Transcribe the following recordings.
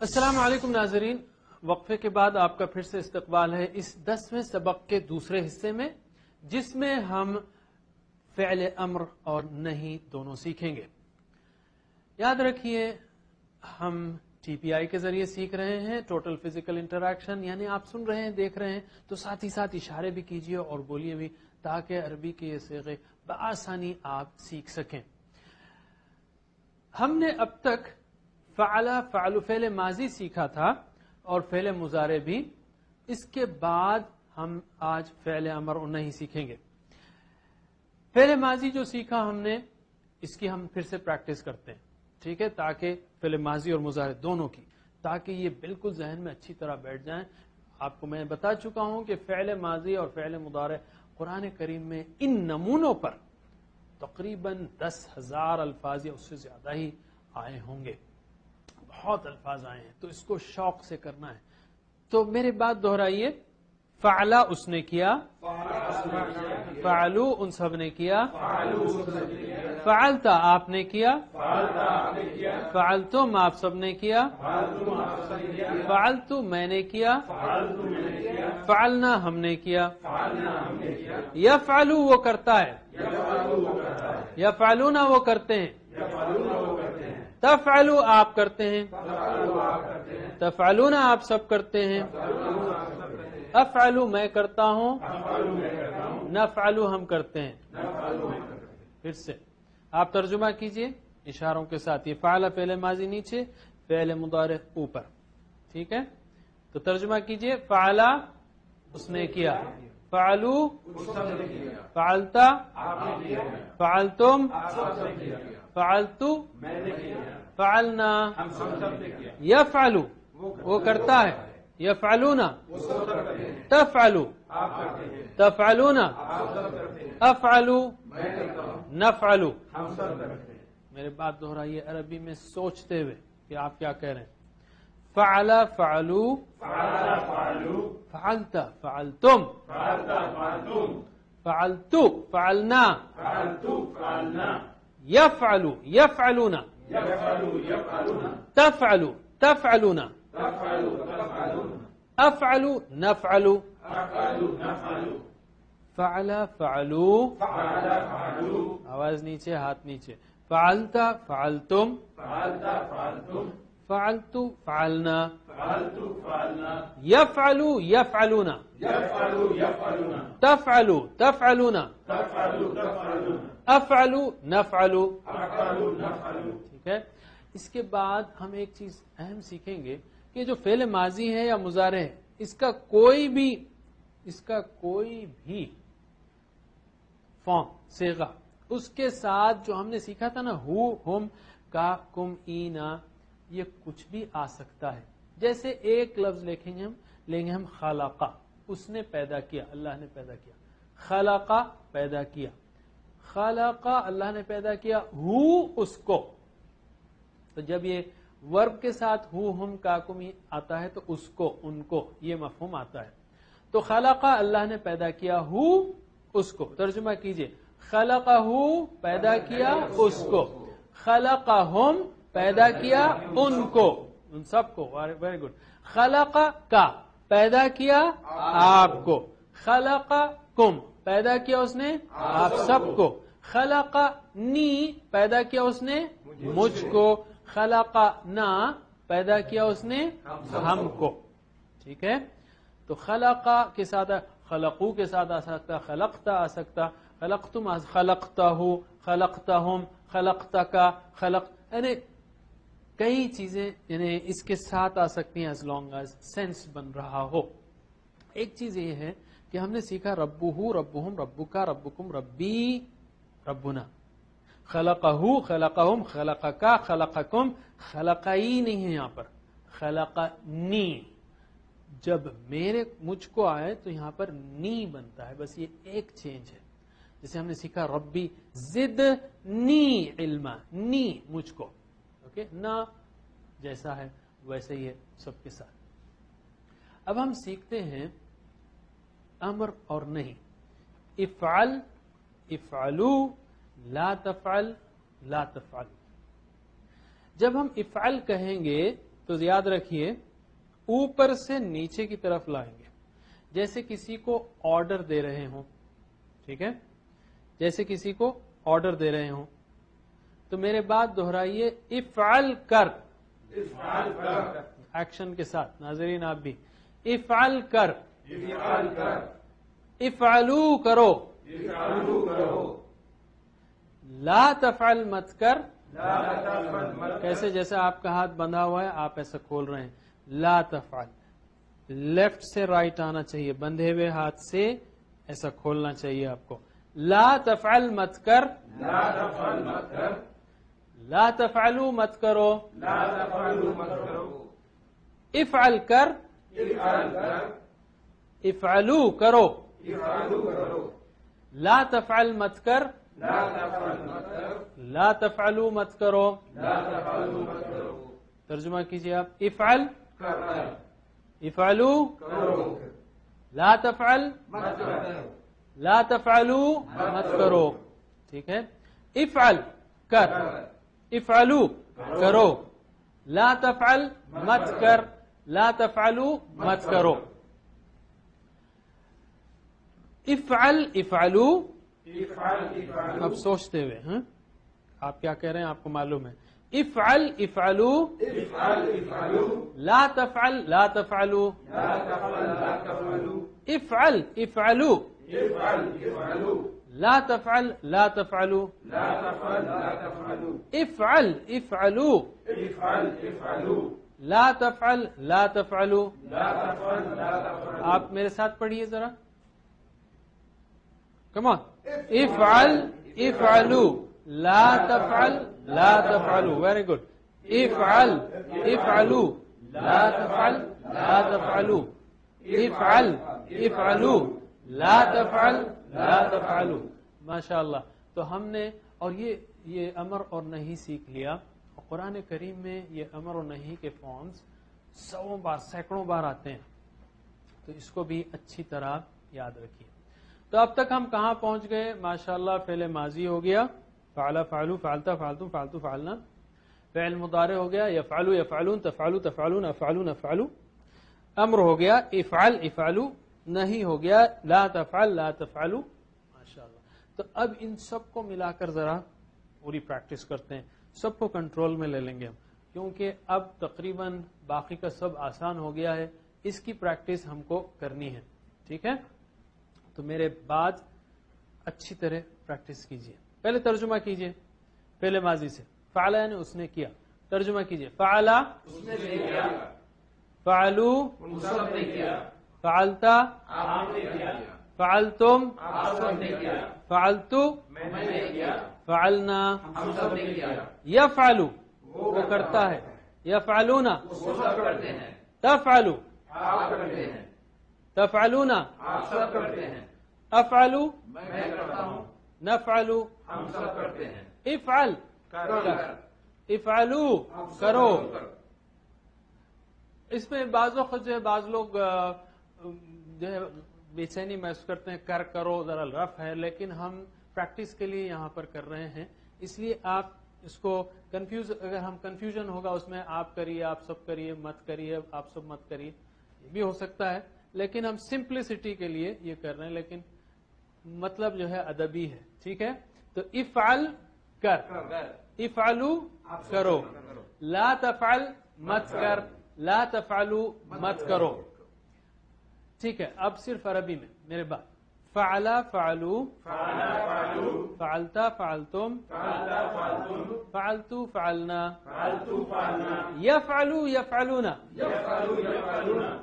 السلام علیکم ناظرین، وقفے کے بعد آپ کا پھر سے استقبال ہے اس 10ویں سبق کے دوسرے حصے میں، جس میں ہم فعل امر اور نہیں دونوں سیکھیں گے۔ یاد رکھیے ہم ٹی پی آئی کے ذریعے سیکھ رہے ہیں، ٹوٹل فزیکل انٹریکشن، یعنی آپ سن رہے ہیں، دیکھ رہے ہیں تو ساتھ ہی ساتھ اشارے بھی کیجیے اور بولیے بھی، تاکہ عربی کے یہ صیغے بآسانی آپ سیکھ سکیں۔ ہم نے اب تک فعل فعل ماضی سیکھا تھا اور فعل مضارع بھی، اس کے بعد ہم آج فعل امر اور نہیں سیکھیں گے۔ فعل ماضی جو سیکھا ہم نے، اس کی ہم پھر سے پریکٹس کرتے ہیں، ٹھیک ہے، تاکہ فعل ماضی اور مضارع دونوں کی، تاکہ یہ بالکل ذہن میں اچھی طرح بیٹھ جائیں۔ آپ کو میں بتا چکا ہوں کہ فعل ماضی اور فعل مضارع قرآن کریم میں ان نمونوں پر تقریباً 10,000 الفاظ یا اس سے زیادہ ہی آئے ہوں گے، بہت الفاظ آئے ہیں، تو اس کو شوق سے کرنا ہے۔ تو میرے بات دہرائیے، فعلا اس نے کیا، فعلو ان سب نے کیا، فعلتا آپ نے کیا، فعلتم آپ سب نے کیا، فعلتو میں نے کیا، فعلنا ہم نے کیا۔ یفعلو وہ کرتا ہے، یفعلونا وہ کرتے ہیں، تفعلو آپ کرتے ہیں، تفعلونا آپ سب کرتے ہیں، افعلو میں کرتا ہوں، نفعلو ہم کرتے ہیں۔ پھر سے آپ ترجمہ کیجئے اشاروں کے ساتھ، یہ فعل فعل ماضی نیچے، فعل مضارع اوپر، ٹھیک ہے؟ تو ترجمہ کیجئے، فعلا اس نے کیا، فعلو فعلتا فعلتم فعلتو فعلنا، یفعلو وہ کرتا ہے، یفعلونا تفعلو تفعلونا افعلو نفعلو۔ میرے بات دہرائیے عربی میں سوچتے ہوئے کہ آپ کیا کہہ رہے ہیں۔ فعلا فعلو فعلتا فعلتم فعلتو فعلنا یفعلو یفعلونا تفعلو تفعلونا افعلو نفعلو۔ فعلا فعلو، آواز نیچے ہاتھ نیچے، فعلتا فعلتم فعلتو فعلنا، یفعلو یفعلونا تفعلو تفعلونا افعلو نفعلو۔ ٹھیک ہے، اس کے بعد ہم ایک چیز اہم سیکھیں گے کہ جو فعل ماضی ہے یا مضارع ہے، اس کا کوئی بھی فارم صیغہ، اس کے ساتھ جو ہم نے سیکھا تھا نا، ہو ہم کا کم اینا، یہ کچھ بھی آ سکتا ہے۔ جیسے ایک لفظ لیں گے ہم خلقہ، اس نے پیدا کیا، اللہ نے پیدا کیا، خلقہ پیدا کیا، خلقہ اللہ نے پیدا کیا، ہو اس کو۔ تو جب یہ ورب کے ساتھ ہو ہم کاکم آتا ہے تو اس کو، ان کو، یہ مفہوم آتا ہے۔ تو خلقہ اللہ نے پیدا کیا، ہو اس کو۔ ترجمہ کیجئے، خلقہ پیدا کیا اس کو، خلقہم پیدا کیا ان کو، ان سب کو، ویری گڈ۔ خلقہ کا پیدا کیا آپ کو، خلقکم پیدا کیا اس نے آپ سب کو، خلقنی پیدا کیا اس نے مجھ کو، خلقنا پیدا کیا اس نے ہم کو، ٹھیک ہے؟ تو خلقہ کے ساتھ، خلقو کے ساتھ آ سکتا، خلقتا آ سکتا، خلقتم خلقتہ خلقتہم خلقتکا یعنی کئی چیزیں یعنی اس کے ساتھ آ سکتی ہیں، as long as سینس بن رہا ہو۔ ایک چیز یہ ہے کہ ہم نے سیکھا ربہ ربہم ربکا ربکم ربی ربنا، خلقہ خلقہم خلقکا خلقکم، خلقئی نہیں ہے یہاں پر، خلقنی۔ جب مجھ کو آئے تو یہاں پر نی بنتا ہے، بس یہ ایک چینج ہے۔ جیسے ہم نے سیکھا ربی زدنی علما، نی مجھ کو، اوکے، نہ جیسا ہے ویسے ہی ہے سب کے ساتھ۔ اب ہم سیکھتے ہیں امر اور نہیں، افعل افعلو، لا تفعل لا تفعل۔ جب ہم افعل کہیں گے تو یاد رکھیے اوپر سے نیچے کی طرف لائیں گے، جیسے کسی کو آرڈر دے رہے ہوں، ٹھیک ہے، جیسے کسی کو آرڈر دے رہے ہوں، تو میرے بات دہرائیے، افعل کر، ایکشن کے ساتھ، ناظرین آپ بھی، افعل کر، افعلو کرو، لا تفعل مت کر، کیسے؟ جیسے آپ کا ہاتھ بندھا ہوا ہے، آپ ایسا کھول رہے ہیں، لا تفعل، لیفٹ سے رائٹ آنا چاہیے، بندھے ہوئے ہاتھ سے ایسا کھولنا چاہیے آپ کو، لا تفعل مت کر، لا تفعلو مت کرو، افعل کر، افعلو کرو، لا تفعل مت کر، لا تفعلو مت کرو، ترجمہ کیجئے آپ، افعل، افعلو، لا تفعل، لا تفعلو مت کرو، ٹھیک ہے، افعل کر، افعلو کرو، لا تفعل مت کر، لا تفعلو مت کرو، افعل، افعلو، اب سوچتے ہوئے، ہاں آپ کیا کہہ رہے ہیں آپ کو معلوم ہے، افعل، افعلو، لا تفعل، لا تفعلو، افعل، افعلو، لا تفعل، لا تفعلو، افعل، افعلو، لا تفعل، لا تفعلو، آپ میرے ساتھ پڑھیے ذرا، کم آن، افعل، افعلو، لا تفعل، لا تفعلو، ویری گڈ، افعل، افعلو، لا تفعل، لا تفعلو، افعل، افعلو، لا تفعل، لا تفعلو، ماشاء اللہ۔ تو ہم نے، اور یہ امر اور نہیں سیکھ لیا، اور قرآن کریم میں یہ امر اور نہیں کے فارمز سو بار، سینکڑوں بار آتے ہیں، تو اس کو بھی اچھی طرح یاد رکھیے۔ تو اب تک ہم کہاں پہنچ گئے؟ ماشاءاللہ فعل ماضی ہو گیا، فعل، فعلو، فعلتا، فعلتم، فعلتو، فعلنا، فعل مضارع ہو گیا، یفعلو، یفعلون، تفعلو، تفعلون، افعلون، افعلو، امر ہو گیا، افعل، افعلو، نہیں ہو گیا، لا تفعل، لا تفعلو، ماشاءاللہ۔ تو اب ان سب کو ملا کر ذرا پوری پریکٹس کرتے ہیں، سب کو کنٹرول میں لے لیں گے ہم، کیونکہ اب تقریباً باقی کا سب آسان ہو گیا ہے، اس کی پریکٹس ہم کو کرنی ہے، ٹھیک ہے؟ تو میرے بعد اچھی طرح پریکٹس کیجئے، پہلے ترجمہ کیجئے پہلے ماضی سے، فعل یعنی اس نے کیا، ترجمہ کیجئے، فعل اس نے کیا، فعلو ان سب نے کیا، فعلتا آپ نے کیا، فعلتم آپ سب نے کیا، فعلتو میں نے کیا، فعلنا ہم سب نے کیا، یفعلو وہ کرتا ہے، یفعلون وہ سب کرتے ہیں، تفعلو آپ کرتے ہیں، تفعلون آپ سب کرتے ہیں، افعلو میں کرتا ہوں، نفعلو ہم سب کرتے ہیں، افعل کر، افعلو کرو۔ اس میں بعض وقت جو ہے بعض لوگ جو ہے بے چینی محسوس کرتے ہیں، کرو ذرا رف ہے، لیکن ہم پریکٹس کے لیے یہاں پر کر رہے ہیں، اس لیے آپ اس کو اگر ہم کنفیوژن ہوگا اس میں آپ کریے، آپ سب کریے، مت کریے، آپ سب مت کریے، یہ بھی ہو سکتا ہے، لیکن ہم سمپلسٹی کے لیے یہ کر رہے ہیں، لیکن مطلب جو ہے ادبی ہے، ٹھیک ہے؟ تو افعل کر، افعلو کرو، لا تفعل مت کر، لا تفعلو مت کرو، ٹھیک ہے؟ اب صرف عربی میں میرے بعد، فعلا فعلو، فعلتا فعلتم، فعلتو فعلنا، یفعلو یفعلون،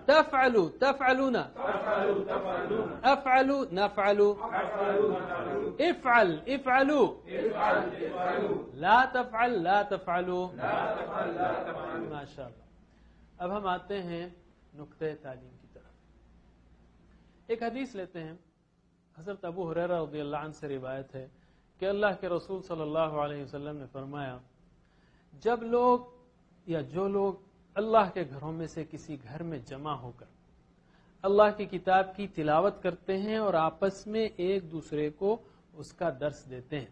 تفعلو تفعلون، افعلو نفعلو، افعل افعلو، لا تفعل لا تفعلو، ماشاء اللہ۔ اب ہم آتے ہیں نقطۂ تعلیم کی طرف، ایک حدیث لیتے ہیں، حضرت ابو ہریرہ رضی اللہ عنہ سے روایت ہے کہ اللہ کے رسول صلی اللہ علیہ وسلم نے فرمایا، جب لوگ یا جو لوگ اللہ کے گھروں میں سے کسی گھر میں جمع ہو کر اللہ کی کتاب کی تلاوت کرتے ہیں اور آپس میں ایک دوسرے کو اس کا درس دیتے ہیں،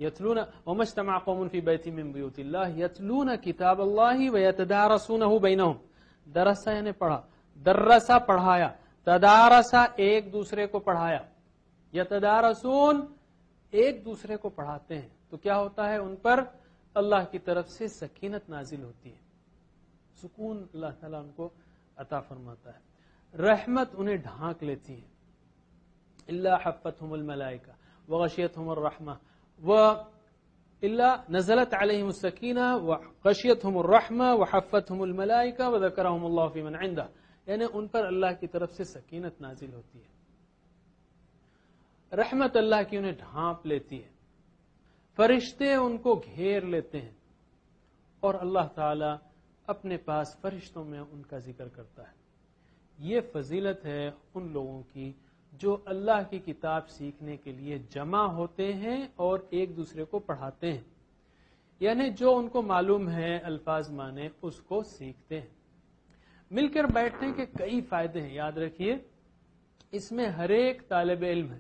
یتلون وما اجتمع قوم فی بیت من بیوت اللہ یتلون کتاب اللہ ویتدارسونہ بینہم. درسا یعنی پڑھا، درسا پڑھایا، تدارسا ایک دوسرے کو پڑھایا، یتدارسون ایک دوسرے کو پڑھاتے ہیں. تو کیا ہوتا ہے؟ ان پر اللہ کی طرف سے سکینت نازل ہوتی ہے، سکون اللہ تعالیٰ ان کو عطا فرماتا ہے، رحمت انہیں ڈھانک لیتی ہے. الا حفتهم الملائکہ وغشیتهم الرحمہ الا نزلت علیہم السکینہ وغشیتهم الرحمہ وحفتهم الملائکہ وذکرهم اللہ فی من عنده. یعنی ان پر اللہ کی طرف سے سکینت نازل ہوتی ہے، رحمت اللہ کی انہیں ڈھانپ لیتی ہے، فرشتے ان کو گھیر لیتے ہیں، اور اللہ تعالی اپنے پاس فرشتوں میں ان کا ذکر کرتا ہے. یہ فضیلت ہے ان لوگوں کی جو اللہ کی کتاب سیکھنے کے لیے جمع ہوتے ہیں اور ایک دوسرے کو پڑھاتے ہیں، یعنی جو ان کو معلوم ہے الفاظ معنی اس کو سیکھتے ہیں. مل کر بیٹھنے کے کئی فائدے ہیں، یاد رکھیے اس میں ہر ایک طالب علم ہے.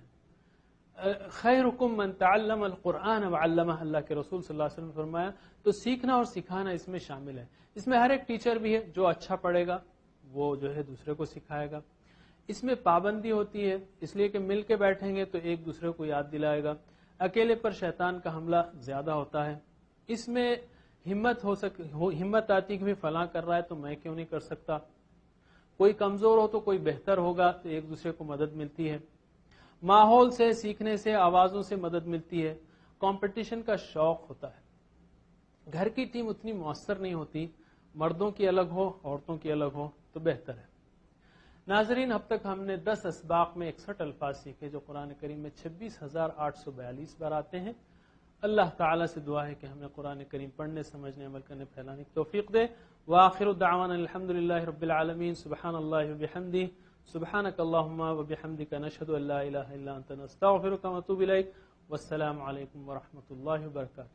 خیرکم من تعلم القرآن وعلمہ، اللہ کے رسول صلی اللہ علیہ وسلم نے فرمایا. تو سیکھنا اور سکھانا اس میں شامل ہے. اس میں ہر ایک ٹیچر بھی ہے، جو اچھا پڑھے گا وہ جو ہے دوسرے کو سکھائے گا. اس میں پابندی ہوتی ہے اس لیے کہ مل کے بیٹھیں گے تو ایک دوسرے کو یاد دلائے گا. اکیلے پر شیطان کا حملہ زیادہ ہوتا ہے. اس میں ہمت آتی کہ فلاں کر رہا ہے تو میں کیوں نہیں کر سکتا. کوئی کمزور ہو تو کوئی بہتر ہوگا تو ایک دوسرے کو مدد ملتی ہے. ماحول سے، سیکھنے سے، آوازوں سے مدد ملتی ہے. کمپٹیشن کا شوق ہوتا ہے. گھر کی ٹیم اتنی مؤثر نہیں ہوتی، مردوں کی الگ ہو عورتوں کی الگ ہو تو بہتر ہے. ناظرین، اب تک ہم نے 10 اسباق میں 61 الفاظ سیکھے جو قرآن کریم میں 26,842 بار آتے ہیں. اللہ تعالیٰ سے دعا ہے کہ ہمیں قرآن کریم پڑھنے، سمجھنے، عمل کرنے، پھیلانے کی توفیق دے. وآخر دعوانا الحمدللہ رب العالمین. سبحان اللہ وبحمدہ، سبحانک اللہم وبحمدک، نشہد ان لا الہ الا انت، نستغفرک ونتوب الیک. والسلام علیکم ورحمۃ اللہ وبرکاتہ.